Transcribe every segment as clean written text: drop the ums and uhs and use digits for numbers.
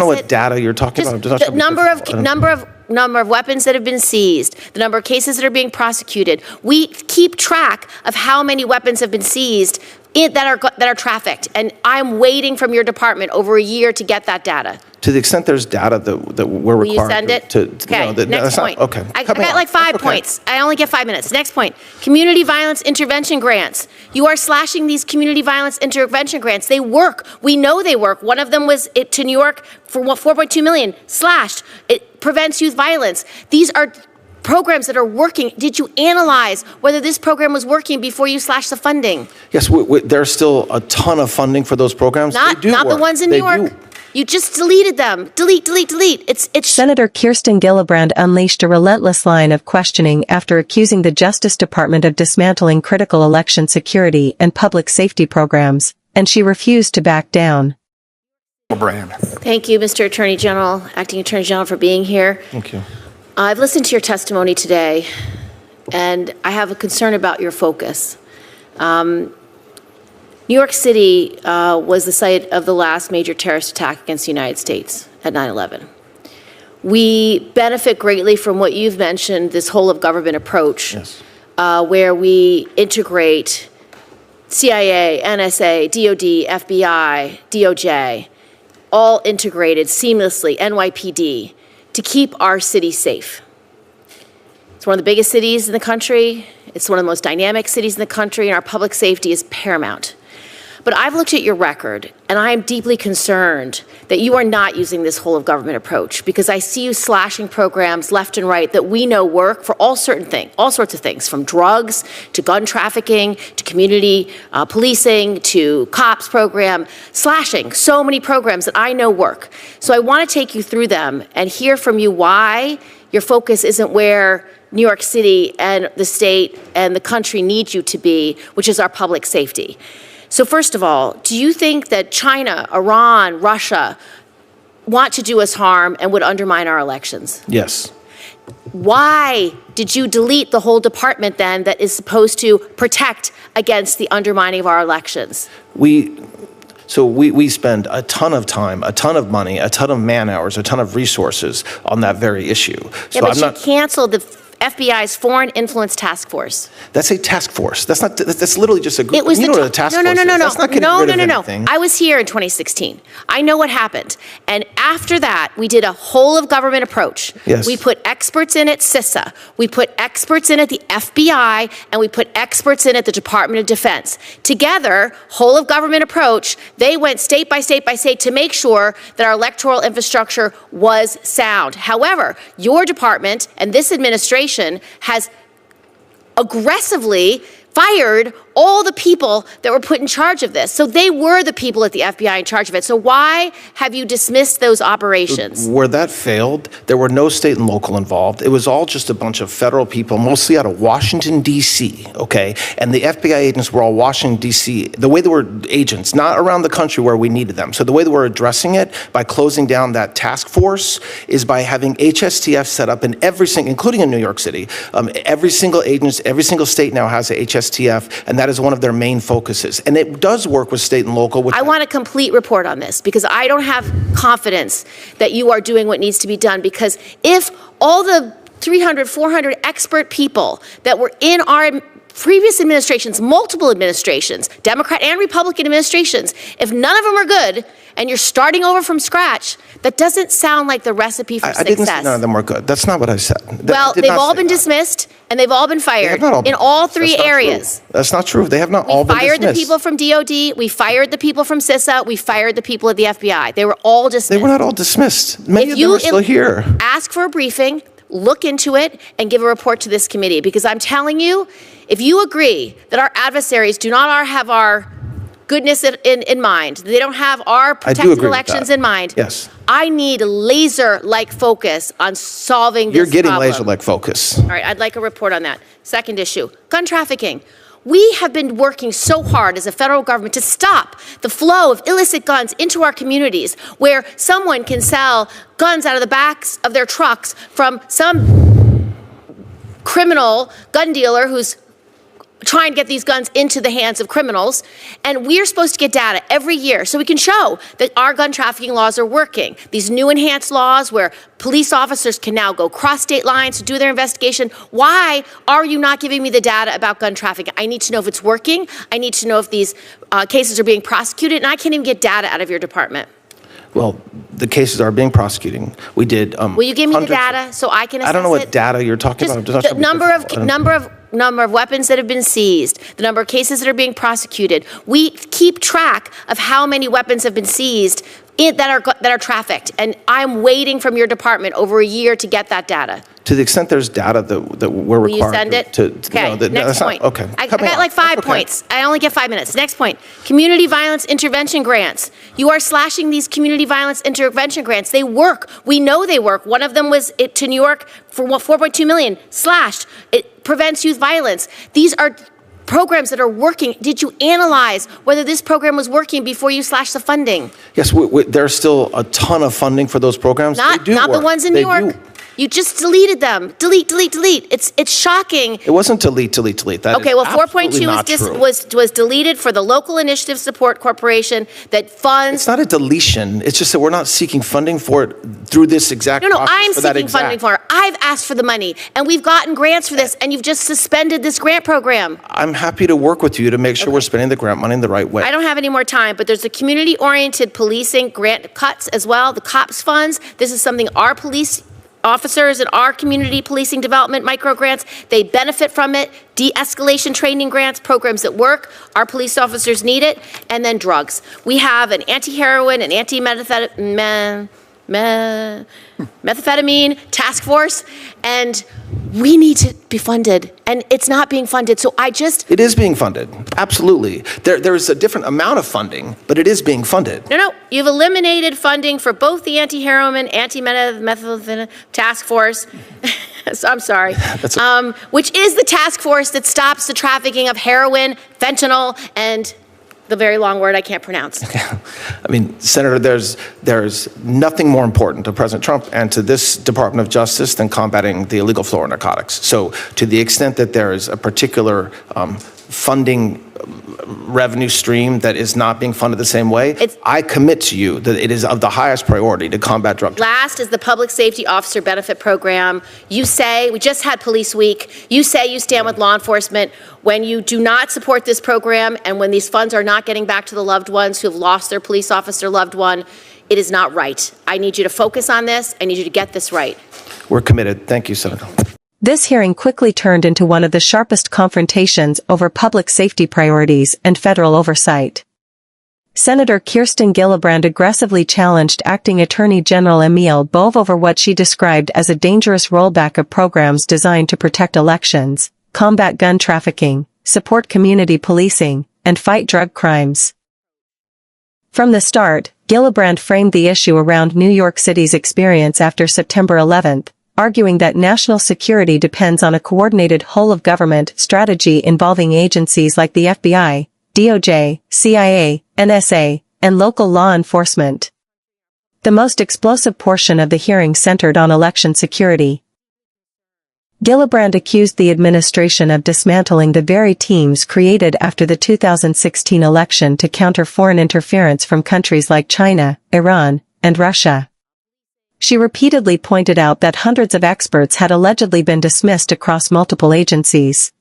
I don't know what data you're talking about. The number of weapons that have been seized, the number of cases that are being prosecuted. We keep track of how many weapons have been seized that are trafficked, and I'm waiting from your department over a year to get that data. To the extent there's data that we're Will required you send it? to Okay, next point. Okay. I got like 5 points. I only get 5 minutes. Next point, community violence intervention grants. You are slashing these community violence intervention grants. They work. We know they work. One of them was to New York for $4.2 million, slashed. It prevents youth violence. These are programs that are working. Did you analyze whether this program was working before you slashed the funding? Yes, there's still a ton of funding for those programs. Not the ones in New York. You just deleted them. Delete. It's Senator Kirsten Gillibrand unleashed a relentless line of questioning after accusing the Justice Department of dismantling critical election security and public safety programs, and she refused to back down. Thank you, Mr. Attorney General, Acting Attorney General, for being here. Thank you. I've listened to your testimony today, and I have a concern about your focus. New York City was the site of the last major terrorist attack against the United States at 9/11. We benefit greatly from what you've mentioned, this whole of government approach, yes, where we integrate CIA, NSA, DOD, FBI, DOJ, all integrated seamlessly, NYPD, to keep our city safe. It's one of the biggest cities in the country. It's one of the most dynamic cities in the country, and our public safety is paramount. But I've looked at your record, and I am deeply concerned that you are not using this whole of government approach, because I see you slashing programs left and right that we know work for all sorts of things, from drugs to gun trafficking to community policing to cops program, slashing so many programs that I know work. So I want to take you through them and hear from you why your focus isn't where New York City and the state and the country need you to be, which is our public safety. So first of all, do you think that China, Iran, Russia want to do us harm and would undermine our elections? Yes. Why did you delete the whole department then that is supposed to protect against the undermining of our elections? We spend a ton of time, a ton of money, a ton of man hours, a ton of resources on that very issue. Yeah, but you canceled the FBI's Foreign Influence Task Force. That's a task force. That's literally just a group. It was you know what a task force is. That's not getting rid of anything. I was here in 2016. I know what happened. And after that, we did a whole of government approach. Yes. We put experts in at CISA. We put experts in at the FBI, and we put experts in at the Department of Defense. Together, whole of government approach, they went state by state by state to make sure that our electoral infrastructure was sound. However, your department and this administration has aggressively fired all the people that were put in charge of this. So they were the people at the FBI in charge of it. So why have you dismissed those operations? Where that failed, there were no state and local involved. It was all just a bunch of federal people, mostly out of Washington, D.C., okay? And the FBI agents were all Washington, D.C. The way they were agents, not around the country where we needed them. So the way that we're addressing it by closing down that task force is by having HSTF set up in every single, including in New York City. Every single agency, every single state now has a HSTF, and that is one of their main focuses. And it does work with state and local. I want a complete report on this, because I don't have confidence that you are doing what needs to be done, because if all the 300, 400 expert people that were in our previous administrations, multiple administrations, Democrat and Republican administrations, if none of them are good and you're starting over from scratch, that doesn't sound like the recipe for success. I didn't say none of them were good. That's not what I said. Well, they've all been dismissed and they've all been fired in all three areas. That's not true. They have not all been dismissed. We fired the people from DOD, we fired the people from CISA, we fired the people at the FBI. They were all dismissed. They were not all dismissed. Many of them are still here. Ask for a briefing, look into it, and give a report to this committee, because I'm telling you, if you agree that our adversaries do not have our goodness in mind, they don't have our protected elections in mind, yes, I need laser-like focus on solving this problem. You're getting laser-like focus. All right, I'd like a report on that. Second issue, gun trafficking. We have been working so hard as a federal government to stop the flow of illicit guns into our communities, where someone can sell guns out of the backs of their trucks from some criminal gun dealer who's trying to get these guns into the hands of criminals. And we're supposed to get data every year so we can show that our gun trafficking laws are working. These new enhanced laws where police officers can now go cross state lines to do their investigation. Why are you not giving me the data about gun trafficking? I need to know if it's working. I need to know if these cases are being prosecuted. And I can't even get data out of your department. Well, the cases are being prosecuted. We did. Will you give me the data so I can assess it? I don't know what data you're talking Just about. the number of weapons that have been seized, the number of cases that are being prosecuted. We keep track of how many weapons have been seized that are trafficked, and I'm waiting from your department over a year to get that data. To the extent there's data that we're Will required you send it? no, Okay, next point. Okay. I got like 5 points. I only get 5 minutes. Next point, community violence intervention grants. You are slashing these community violence intervention grants. They work. We know they work. One of them was to New York for $4.2 million, slashed. It prevents youth violence. These are programs that are working. Did you analyze whether this program was working before you slashed the funding? Yes, there's still a ton of funding for those programs. Not the ones in New York. You just deleted them. Delete. It's shocking. It wasn't delete. That okay, is well, absolutely 4.2 was deleted for the Local Initiative Support Corporation that funds. It's not a deletion. It's just that we're not seeking funding for it through this exact No, process. I'm seeking funding for it. I've asked for the money, and we've gotten grants for this, and you've just suspended this grant program. I'm happy to work with you to make sure we're spending the grant money in the right way. I don't have any more time, but there's a community-oriented policing grant cuts as well, the COPS funds. This is something our police officers and our community policing development micro grants, they benefit from it. De-escalation training grants, programs that work. Our police officers need it. And then drugs. We have an anti-heroin and methamphetamine task force, and we need to be funded, and it's not being funded. So It is being funded, absolutely. There's a different amount of funding, but it is being funded. No, you've eliminated funding for both the anti-heroin, anti-methamphetamine task force. So I'm sorry. Which is the task force that stops the trafficking of heroin, fentanyl, and the very long word I can't pronounce. I mean, Senator, there's nothing more important to President Trump and to this Department of Justice than combating the illegal flow of narcotics. So to the extent that there is a particular funding revenue stream that is not being funded the same way, I commit to you that it is of the highest priority to combat drug trafficking. Last is the Public Safety Officer Benefit Program. You say, we just had Police Week, you say you stand with law enforcement. When you do not support this program and when these funds are not getting back to the loved ones who have lost their police officer loved one, it is not right. I need you to focus on this. I need you to get this right. We're committed. Thank you, Senator. This hearing quickly turned into one of the sharpest confrontations over public safety priorities and federal oversight. Senator Kirsten Gillibrand aggressively challenged Acting Attorney General Emil Bove over what she described as a dangerous rollback of programs designed to protect elections, combat gun trafficking, support community policing, and fight drug crimes. From the start, Gillibrand framed the issue around New York City's experience after September 11th, arguing that national security depends on a coordinated whole-of-government strategy involving agencies like the FBI, DOJ, CIA, NSA, and local law enforcement. The most explosive portion of the hearing centered on election security. Gillibrand accused the administration of dismantling the very teams created after the 2016 election to counter foreign interference from countries like China, Iran, and Russia. She repeatedly pointed out that hundreds of experts had allegedly been dismissed across multiple agencies.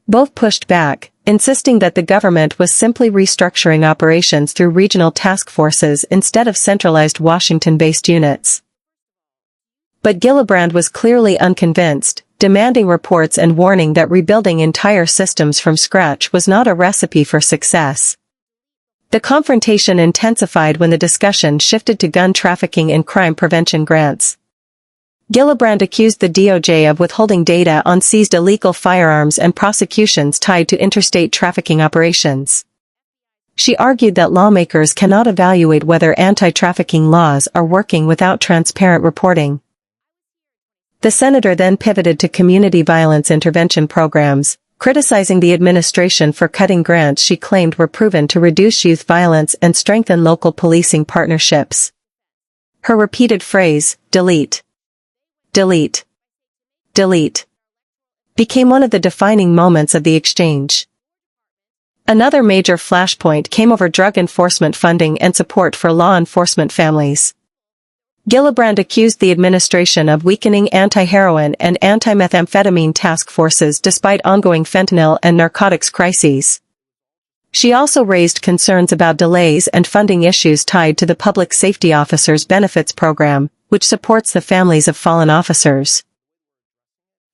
Both pushed back, insisting that the government was simply restructuring operations through regional task forces instead of centralized Washington-based units. But Gillibrand was clearly unconvinced, demanding reports and warning that rebuilding entire systems from scratch was not a recipe for success. The confrontation intensified when the discussion shifted to gun trafficking and crime prevention grants. Gillibrand accused the DOJ of withholding data on seized illegal firearms and prosecutions tied to interstate trafficking operations. She argued that lawmakers cannot evaluate whether anti-trafficking laws are working without transparent reporting. The senator then pivoted to community violence intervention programs, criticizing the administration for cutting grants she claimed were proven to reduce youth violence and strengthen local policing partnerships. Her repeated phrase, delete, delete, delete, became one of the defining moments of the exchange. Another major flashpoint came over drug enforcement funding and support for law enforcement families. Gillibrand accused the administration of weakening anti-heroin and anti-methamphetamine task forces despite ongoing fentanyl and narcotics crises. She also raised concerns about delays and funding issues tied to the Public Safety Officers Benefits Program, which supports the families of fallen officers.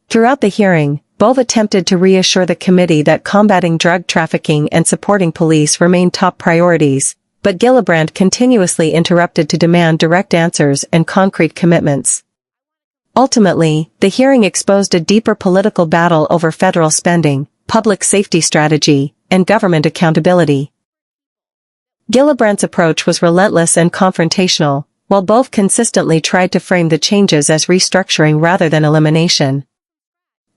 Throughout the hearing, Bove attempted to reassure the committee that combating drug trafficking and supporting police remained top priorities, but Gillibrand continuously interrupted to demand direct answers and concrete commitments. Ultimately, the hearing exposed a deeper political battle over federal spending, public safety strategy, and government accountability. Gillibrand's approach was relentless and confrontational, while Bove consistently tried to frame the changes as restructuring rather than elimination.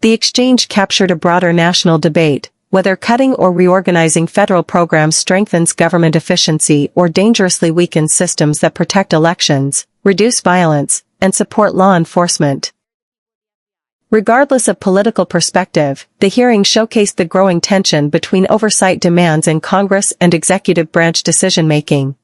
The exchange captured a broader national debate, whether cutting or reorganizing federal programs strengthens government efficiency or dangerously weakens systems that protect elections, reduce violence, and support law enforcement. Regardless of political perspective, the hearing showcased the growing tension between oversight demands in Congress and executive branch decision-making.